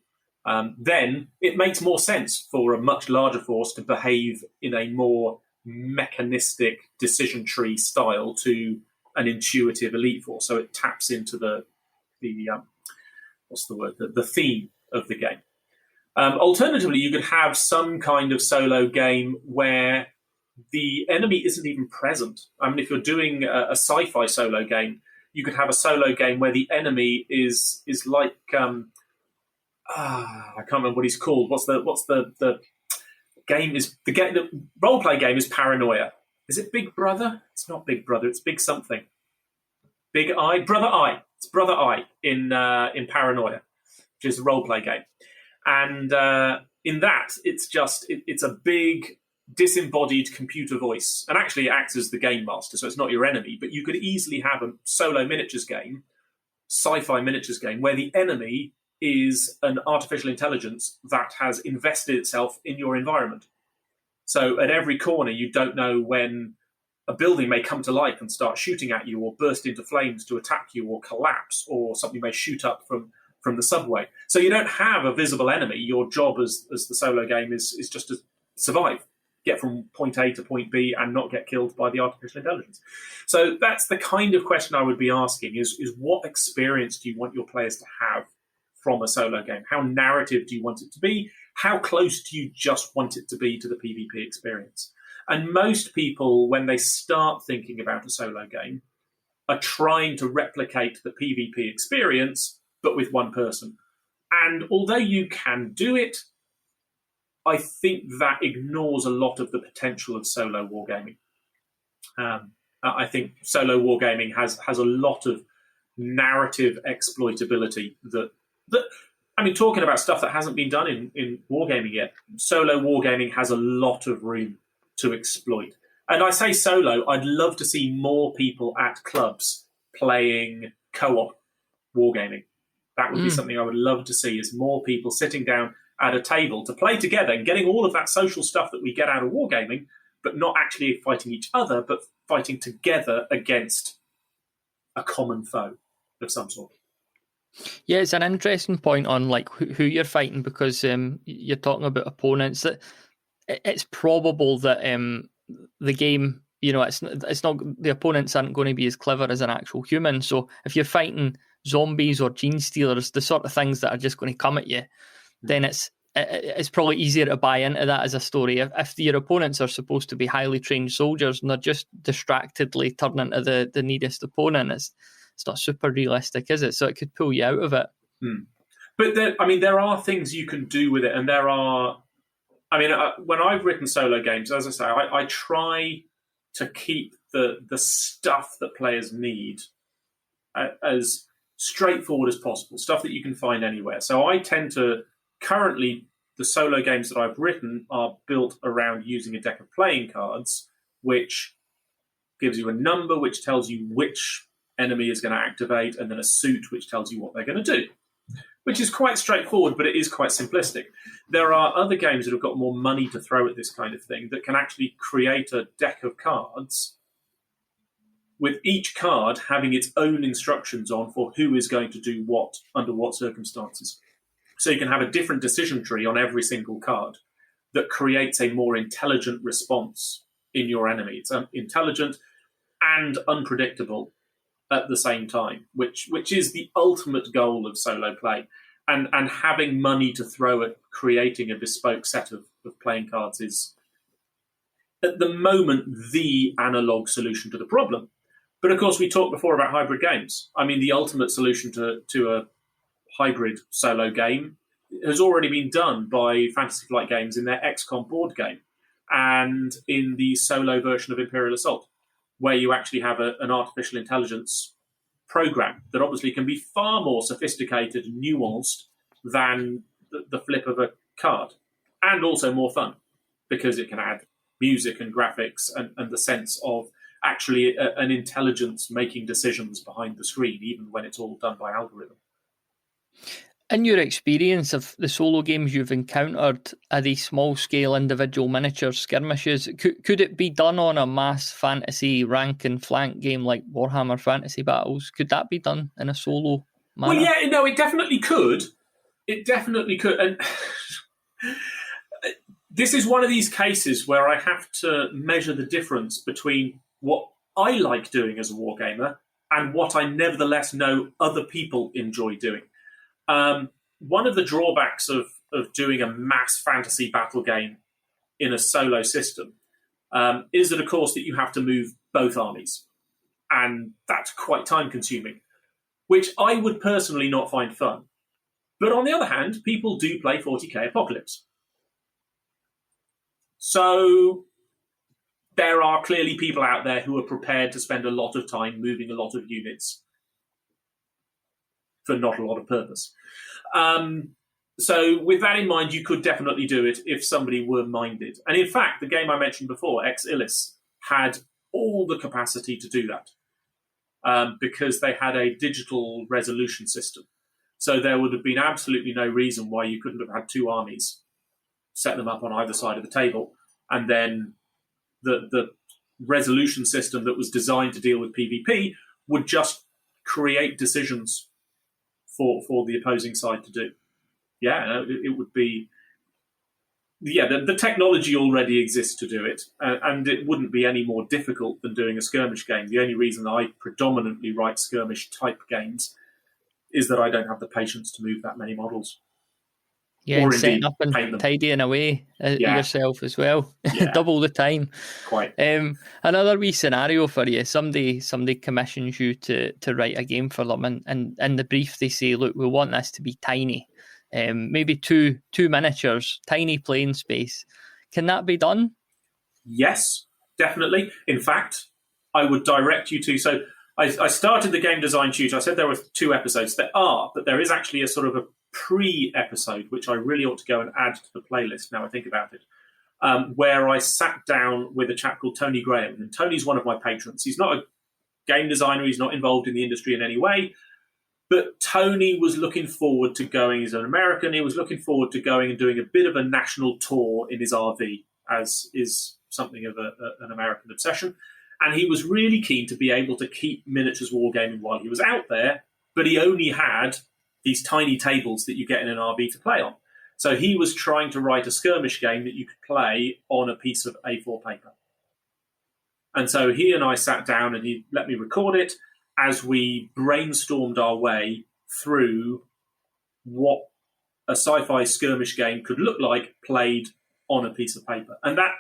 Then it makes more sense for a much larger force to behave in a more mechanistic decision tree style to an intuitive elite force. So it taps into the theme of the game. Alternatively, you could have some kind of solo game where the enemy isn't even present. I mean, if you're doing a sci-fi solo game, you could have a solo game where the enemy is like I can't remember what he's called. What's the game is the role play game is Paranoia. Is it Big Brother? It's not Big Brother. It's Big something. Big Eye, Brother Eye. It's Brother Eye in Paranoia, which is a role play game. And in that, it's a big disembodied computer voice, and actually it acts as the game master, so it's not your enemy. But you could easily have a solo miniatures game, sci-fi miniatures game, where the enemy is an artificial intelligence that has invested itself in your environment. So at every corner, you don't know when a building may come to life and start shooting at you, or burst into flames to attack you, or collapse, or something may shoot up from the subway. So you don't have a visible enemy. Your job as the solo game is just to survive, get from point A to point B, and not get killed by the artificial intelligence. So that's the kind of question I would be asking: is what experience do you want your players to have from a solo game? How narrative do you want it to be? How close do you just want it to be to the PvP experience? And most people, when they start thinking about a solo game, are trying to replicate the PvP experience, but with one person. And although you can do it, I think that ignores a lot of the potential of solo wargaming. I think solo wargaming has a lot of narrative exploitability that I mean, talking about stuff that hasn't been done in wargaming yet, solo wargaming has a lot of room to exploit. And I say solo, I'd love to see more people at clubs playing co-op wargaming. That would be something I would love to see, is more people sitting down at a table to play together and getting all of that social stuff that we get out of wargaming, but not actually fighting each other, but fighting together against a common foe of some sort. Yeah, it's an interesting point on like who you're fighting, because you're talking about opponents. That it's probable that the game, it's not, the opponents aren't going to be as clever as an actual human. So if you're fighting zombies or gene stealers, the sort of things that are just going to come at you, then it's probably easier to buy into that as a story. If your opponents are supposed to be highly trained soldiers and they're just distractedly turning into the nearest opponent, it's not super realistic, is it? So it could pull you out of it. But there are things you can do with it, and there are. When I've written solo games, as I say, I try to keep the stuff that players need as straightforward as possible, stuff that you can find anywhere. So I tend to, currently, the solo games that I've written are built around using a deck of playing cards, which gives you a number, which tells you which enemy is going to activate, and then a suit, which tells you what they're going to do, which is quite straightforward, but it is quite simplistic. There are other games that have got more money to throw at this kind of thing that can actually create a deck of cards with each card having its own instructions on for who is going to do what under what circumstances. So you can have a different decision tree on every single card that creates a more intelligent response in your enemy. It's intelligent and unpredictable at the same time, which is the ultimate goal of solo play. And having money to throw at creating a bespoke set of playing cards is, at the moment, the analog solution to the problem. But of course, we talked before about hybrid games. I mean, the ultimate solution to a hybrid solo game has already been done by Fantasy Flight Games in their XCOM board game and in the solo version of Imperial Assault, where you actually have an artificial intelligence program that obviously can be far more sophisticated and nuanced than the flip of a card, and also more fun because it can add music and graphics and the sense of actually an intelligence making decisions behind the screen, even when it's all done by algorithm. In your experience of the solo games you've encountered, are these small-scale individual miniature skirmishes, could it be done on a mass fantasy rank and flank game like Warhammer Fantasy Battles? Could that be done in a solo manner? Well, yeah, no, it definitely could. It definitely could. And this is one of these cases where I have to measure the difference between what I like doing as a wargamer and what I nevertheless know other people enjoy doing. One of the drawbacks of doing a mass fantasy battle game in a solo system is that, of course, that you have to move both armies. And that's quite time-consuming, which I would personally not find fun. But on the other hand, people do play 40k Apocalypse. So there are clearly people out there who are prepared to spend a lot of time moving a lot of units for not a lot of purpose. So with that in mind, you could definitely do it if somebody were minded. And in fact, the game I mentioned before, Ex Illis, had all the capacity to do that because they had a digital resolution system. So there would have been absolutely no reason why you couldn't have had two armies, set them up on either side of the table, and then the resolution system that was designed to deal with PvP would just create decisions for the opposing side to do. Yeah, it would be... Yeah, the technology already exists to do it, and it wouldn't be any more difficult than doing a skirmish game. The only reason I predominantly write skirmish-type games is that I don't have the patience to move that many models. Yeah, or and setting up and tidying away yourself as well. Yeah. Double the time. Quite. Another wee scenario for you. Somebody commissions you to write a game for them, and in the brief they say, look, we want this to be tiny. Maybe two miniatures, tiny playing space. Can that be done? Yes, definitely. In fact, I would direct you to... So I started the game design tutor. I said there were 2 episodes. But there is actually a sort of a pre-episode, which I really ought to go and add to the playlist now I think about it, where I sat down with a chap called Tony Graham. And Tony's one of my patrons. He's not a game designer. He's not involved in the industry in any way. But Tony was looking forward to going, he's an American, he was looking forward to going and doing a bit of a national tour in his RV, as is something of an American obsession. And he was really keen to be able to keep miniatures wargaming while he was out there, but he only had these tiny tables that you get in an RV to play on. So he was trying to write a skirmish game that you could play on a piece of A4 paper. And so he and I sat down and he let me record it as we brainstormed our way through what a sci-fi skirmish game could look like played on a piece of paper. And that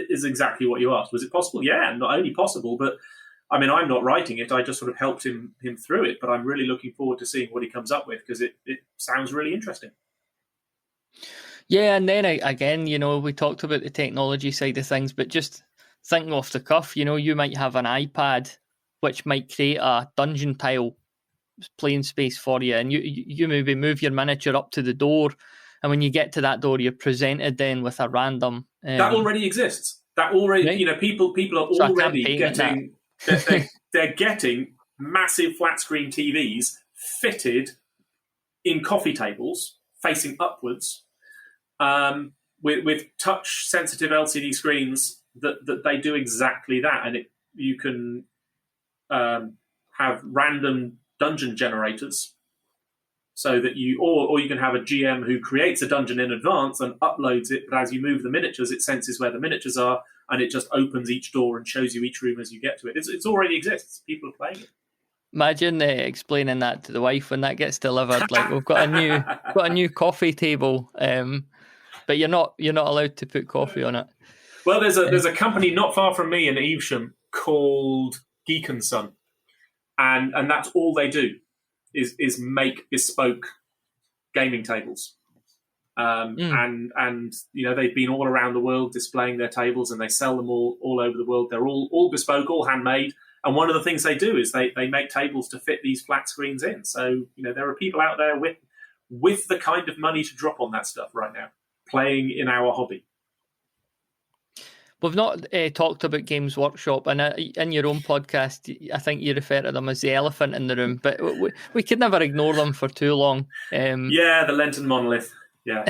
is exactly what you asked. Was it possible? Yeah, not only possible, but I mean, I'm not writing it. I just sort of helped him through it, but I'm really looking forward to seeing what he comes up with because it sounds really interesting. Yeah, and then again, we talked about the technology side of things, but just thinking off the cuff, you might have an iPad which might create a dungeon tile playing space for you, and you maybe move your miniature up to the door, and when you get to that door, you're presented then with a random... that already exists. That already, right? People are already getting... They're getting massive flat screen TVs fitted in coffee tables facing upwards with touch sensitive LCD screens that they do exactly that, and you can have random dungeon generators so that or you can have a GM who creates a dungeon in advance and uploads it, but as you move the miniatures, it senses where the miniatures are, and it just opens each door and shows you each room as you get to it. It's already exists. People are playing it. Imagine explaining that to the wife when that gets delivered. Like, we've got a new coffee table, but you're not allowed to put coffee on it. Well, there's a company not far from me in Evesham called Geek and Son, and that's all they do is make bespoke gaming tables. And they've been all around the world displaying their tables, and they sell them all over the world. They're all bespoke, all handmade. And one of the things they do is they make tables to fit these flat screens in. So, there are people out there with the kind of money to drop on that stuff right now, playing in our hobby. We've not talked about Games Workshop, and in your own podcast, I think you refer to them as the elephant in the room, but we could never ignore them for too long. The Lenten monolith. Yeah.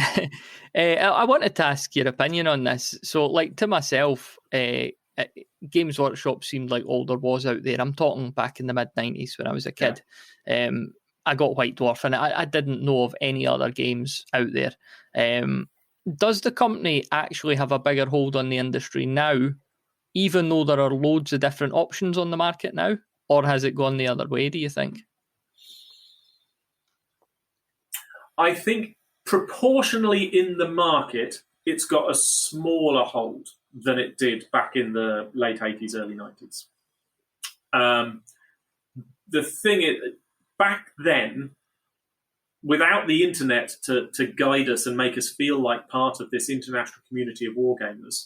I wanted to ask your opinion on this. So, like, to myself, Games Workshop seemed like all there was out there. I'm talking back in the mid-90s when I was a kid. Yeah. I got White Dwarf, and I didn't know of any other games out there. Does the company actually have a bigger hold on the industry now, even though there are loads of different options on the market now? Or has it gone the other way, do you think? I think proportionally in the market, it's got a smaller hold than it did back in the late 80s, early 90s. The thing is, back then, without the internet to guide us and make us feel like part of this international community of wargamers,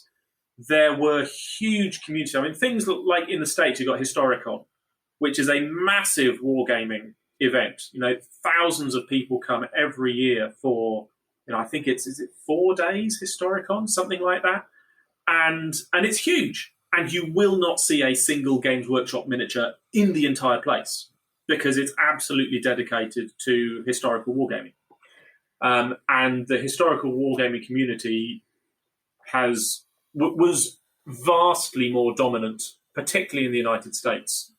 there were huge communities. I mean, things like in the States, you've got Historicon, which is a massive wargaming event. Thousands of people come every year for, I think is it 4 days, Historicon, something like that. And it's huge. And you will not see a single Games Workshop miniature in the entire place, because it's absolutely dedicated to historical wargaming. And the historical wargaming community was vastly more dominant, particularly in the United States,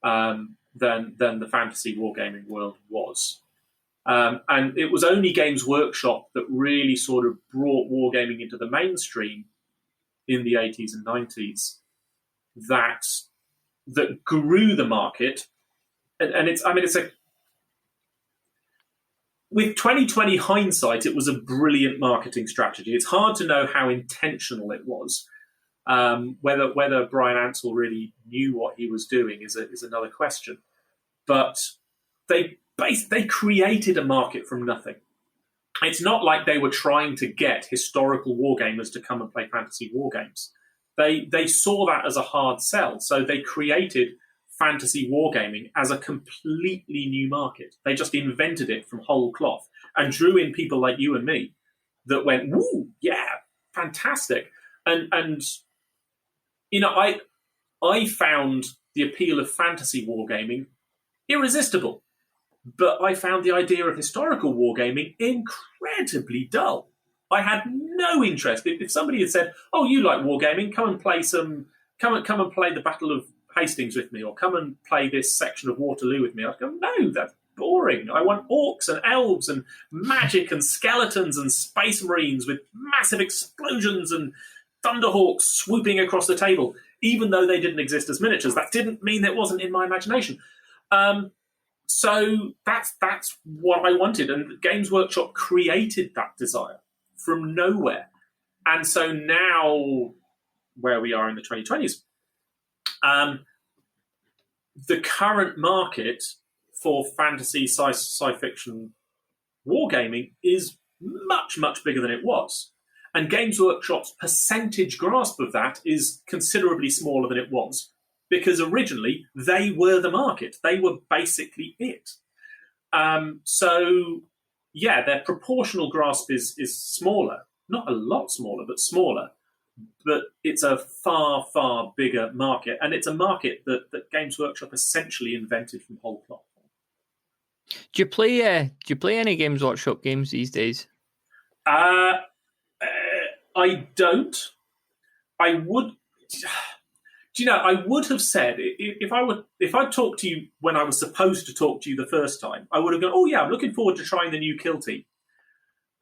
than the fantasy wargaming world was. And it was only Games Workshop that really sort of brought wargaming into the mainstream in the 80s and 90s that grew the market. And with 2020 hindsight, it was a brilliant marketing strategy. It's hard to know how intentional it was. Whether Brian Ansell really knew what he was doing is another question. But they created a market from nothing. It's not like they were trying to get historical wargamers to come and play fantasy wargames. They saw that as a hard sell, so they created fantasy wargaming as a completely new market. They just invented it from whole cloth and drew in people like you and me that went, "Woo, yeah, fantastic!" And I found the appeal of fantasy wargaming irresistible, but I found the idea of historical wargaming incredibly dull. I had no interest. If somebody had said, "Oh, you like wargaming? Come and play come and play the Battle of Hastings with me, or come and play this section of Waterloo with me," I'd go, "No, that's boring. I want orcs and elves and magic and skeletons and space marines with massive explosions and thunderhawks swooping across the table." Even though they didn't exist as miniatures, that didn't mean it wasn't in my imagination. So that's what I wanted, and Games Workshop created that desire from nowhere. And so now, where we are in the 2020s, the current market for fantasy sci fiction wargaming is much, much bigger than it was. And Games Workshop's percentage grasp of that is considerably smaller than it was, because originally they were the market. They were basically it. So, yeah, their proportional grasp is smaller. Not a lot smaller, but smaller. But it's a far, far bigger market. And it's a market that Games Workshop essentially invented from whole cloth. Do you play any Games Workshop games these days? I don't. I would. Do Do you know, I would have said, if I talked to you when I was supposed to talk to you the first time, I would have gone, oh yeah, I'm looking forward to trying the new Kill Team.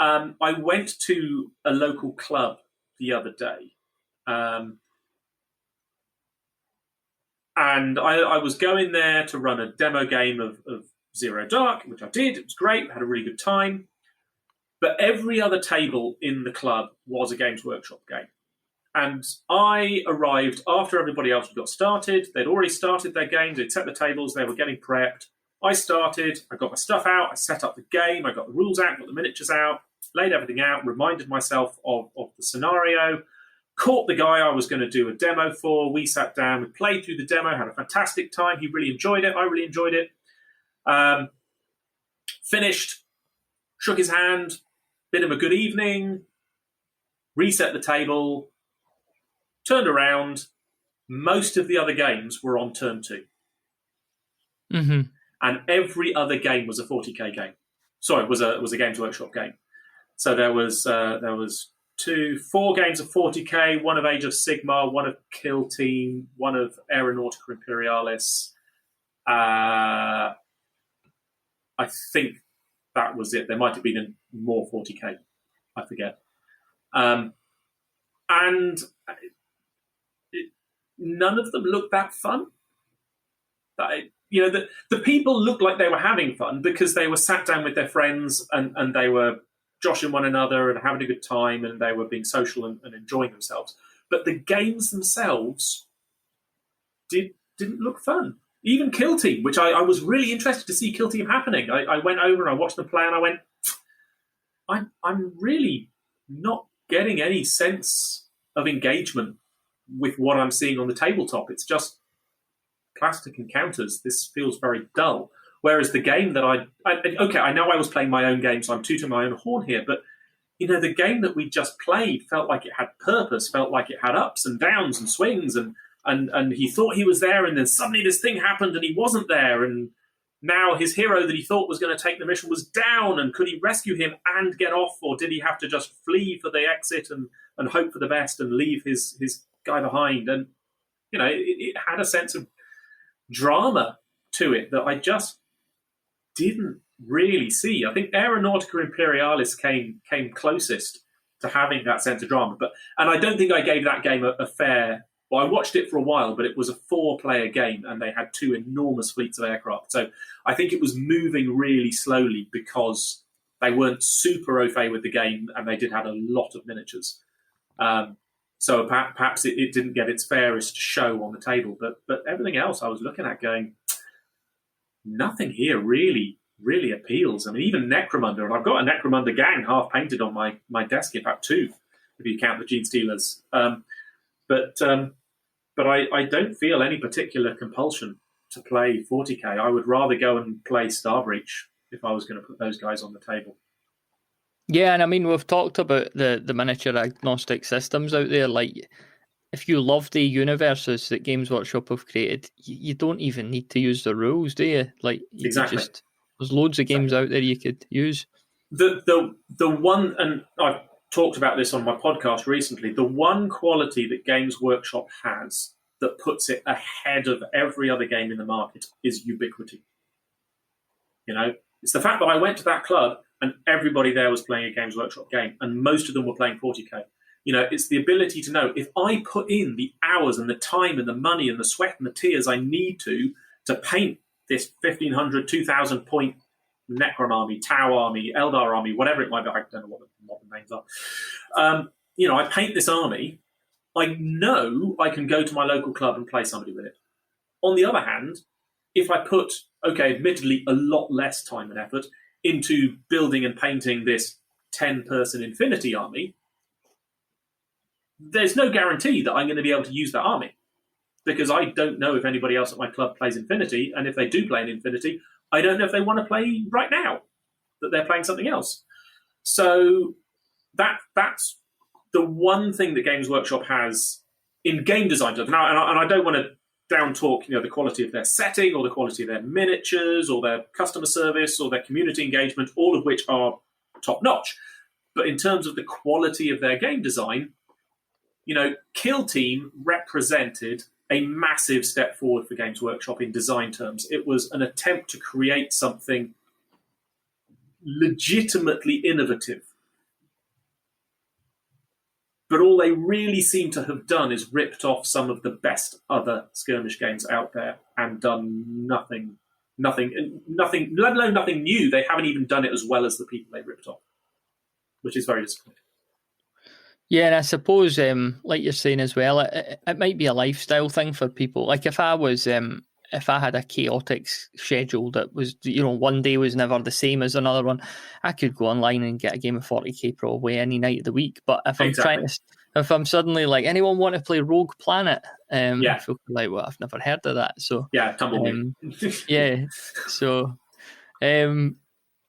I went to a local club the other day, and I was going there to run a demo game of Zero Dark, which I did. It was great. I had a really good time. But every other table in the club was a Games Workshop game. And I arrived after everybody else had got started. They'd already started their games. They'd set the tables. They were getting prepped. I started. I got my stuff out. I set up the game. I got the rules out, got the miniatures out, laid everything out, reminded myself of the scenario, caught the guy I was going to do a demo for. We sat down. We played through the demo, had a fantastic time. He really enjoyed it. I really enjoyed it. Finished, shook his hand, bid him a good evening, reset the table, turned around. Most of the other games were on turn 2. Mm-hmm. And every other game was a 40k game. Sorry, was a Games Workshop game. So there was 4 games of 40k, one of Age of Sigmar, one of Kill Team, one of Aeronautica Imperialis. I think that was it. There might have been more 40k. I forget. And none of them looked that fun. The people looked like they were having fun because they were sat down with their friends and they were joshing one another and having a good time, and they were being social and enjoying themselves. But the games themselves didn't look fun. Even Kill Team, which I was really interested to see Kill Team happening. I went over and I watched them play, and I went, I'm really not getting any sense of engagement with what I'm seeing on the tabletop. It's just plastic encounters. This feels very dull. Whereas the game that I know I was playing my own game, so I'm tooting my own horn here, but the game that we just played felt like it had purpose, felt like it had ups and downs and swings, and he thought he was there, and then suddenly this thing happened and he wasn't there, and now his hero that he thought was going to take the mission was down, and could he rescue him and get off, or did he have to just flee for the exit and hope for the best and leave his guy behind? And it had a sense of drama to it that I just didn't really see. I think Aeronautica Imperialis came closest to having that sense of drama, and I don't think I gave that game a fair. Well, I watched it for a while, but it was a 4-player game, and they had 2 enormous fleets of aircraft. So I think it was moving really slowly because they weren't super au fait with the game, and they did have a lot of miniatures. So perhaps it didn't get its fairest show on the table, but everything else I was looking at going, nothing here really appeals. I mean, even Necromunda, and I've got a Necromunda gang half painted on my desk, in fact 2, if you count the Gene Stealers. But I don't feel any particular compulsion to play 40k. I would rather go and play Starbreach if I was going to put those guys on the table. Yeah, and I mean, we've talked about the miniature agnostic systems out there. Like, if you love the universes that Games Workshop have created, you don't even need to use the rules, do you? Like, exactly. There's loads of games out there you could use. The one, and I've talked about this on my podcast recently, the one quality that Games Workshop has that puts it ahead of every other game in the market is ubiquity. It's the fact that I went to that club and everybody there was playing a Games Workshop game, and most of them were playing 40k. It's the ability to know, if I put in the hours and the time and the money and the sweat and the tears I need to paint this 1,500, 2,000 point Necron army, Tau army, Eldar army, whatever it might be, I don't know what the modern names are. I paint this army, I know I can go to my local club and play somebody with it. On the other hand, if I put, admittedly a lot less time and effort into building and painting this 10-person Infinity army, there's no guarantee that I'm going to be able to use that army, because I don't know if anybody else at my club plays Infinity, and if they do play an Infinity, I don't know if they want to play right now, that they're playing something else. So that's the one thing that Games Workshop has in game design. Now, and I don't want to down talk, the quality of their setting or the quality of their miniatures or their customer service or their community engagement, all of which are top notch. But in terms of the quality of their game design, Kill Team represented a massive step forward for Games Workshop in design terms. It was an attempt to create something legitimately innovative. But all they really seem to have done is ripped off some of the best other skirmish games out there and done nothing, let alone nothing new. They haven't even done it as well as the people they ripped off, which is very disappointing. Yeah, and I suppose, like you're saying as well, it might be a lifestyle thing for people. Like if I had a chaotic schedule that was, one day was never the same as another one, I could go online and get a game of 40k probably any night of the week. But if if I'm suddenly like, anyone want to play Rogue Planet? I feel like, well, I've never heard of that. So yeah, Tumbleweed. So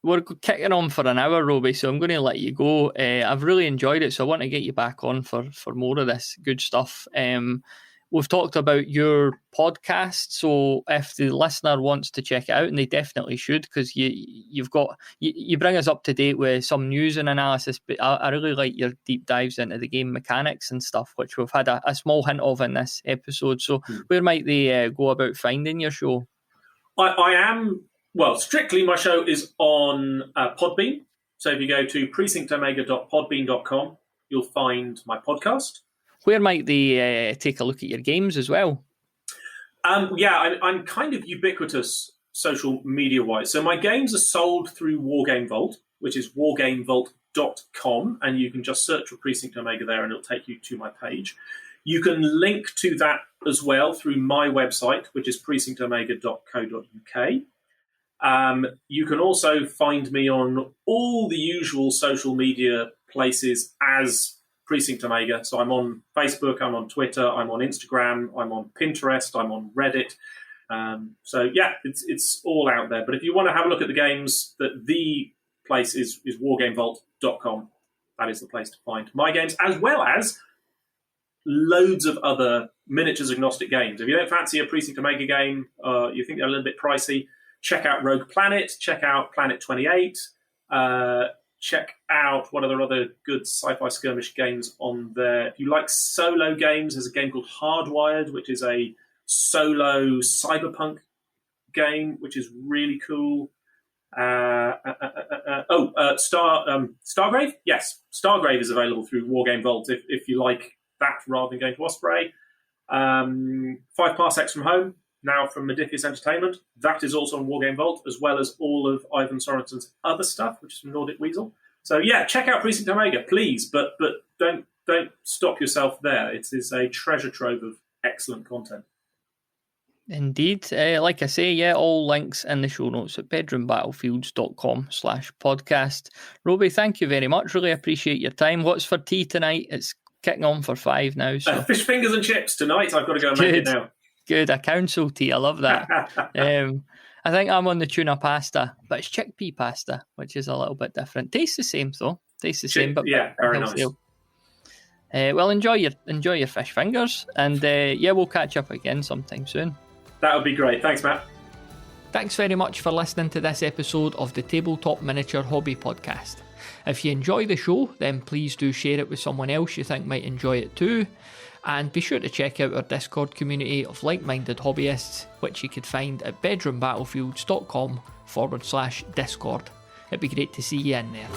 we're kicking on for an hour, Robey, so I'm going to let you go. I've really enjoyed it, so I want to get you back on for more of this good stuff. We've talked about your podcast, so if the listener wants to check it out, and they definitely should, because you bring us up to date with some news and analysis, but I really like your deep dives into the game mechanics and stuff, which we've had a small hint of in this episode. So where might they go about finding your show? Strictly my show is on Podbean. So if you go to precinctomega.podbean.com, you'll find my podcast. Where might they take a look at your games as well? I'm kind of ubiquitous social media-wise. So my games are sold through Wargame Vault, which is wargamevault.com, and you can just search for Precinct Omega there and it'll take you to my page. You can link to that as well through my website, which is precinctomega.co.uk. You can also find me on all the usual social media places as Precinct Omega. So I'm on Facebook, I'm on Twitter, I'm on Instagram, I'm on Pinterest, I'm on Reddit. It's all out there. But if you want to have a look at the games, the place is wargamevault.com. That is the place to find my games, as well as loads of other miniatures agnostic games. If you don't fancy a Precinct Omega game, you think they're a little bit pricey, check out Rogue Planet, check out Planet 28, check out what are the other good sci-fi skirmish games on there. If you like solo games, there's a game called Hardwired, which is a solo cyberpunk game, which is really cool. Stargrave? Yes, Stargrave is available through Wargame Vault if you like that rather than going to Osprey. 5 Parsecs from Home, now from Modiphius Entertainment. That is also on Wargame Vault, as well as all of Ivan Sorensen's other stuff, which is from Nordic Weasel. So yeah, check out Precinct Omega, please, but don't stop yourself there. It is a treasure trove of excellent content. Indeed. Like I say, all links in the show notes at bedroombattlefields.com/podcast. Robey, thank you very much. Really appreciate your time. What's for tea tonight? It's kicking on for 5 now. So. Fish fingers and chips tonight. I've got to go and make it now. Good, a council tea. I love that. I think I'm on the tuna pasta, but it's chickpea pasta, which is a little bit different. Tastes the same though. But yeah, very nice. Well, enjoy your fish fingers, and we'll catch up again sometime soon. That would be great. Thanks, Matt. Thanks very much for listening to this episode of the Tabletop Miniature Hobby Podcast. If you enjoy the show, then please do share it with someone else you think might enjoy it too. And be sure to check out our Discord community of like-minded hobbyists, which you could find at bedroombattlefields.com/Discord. It'd be great to see you in there.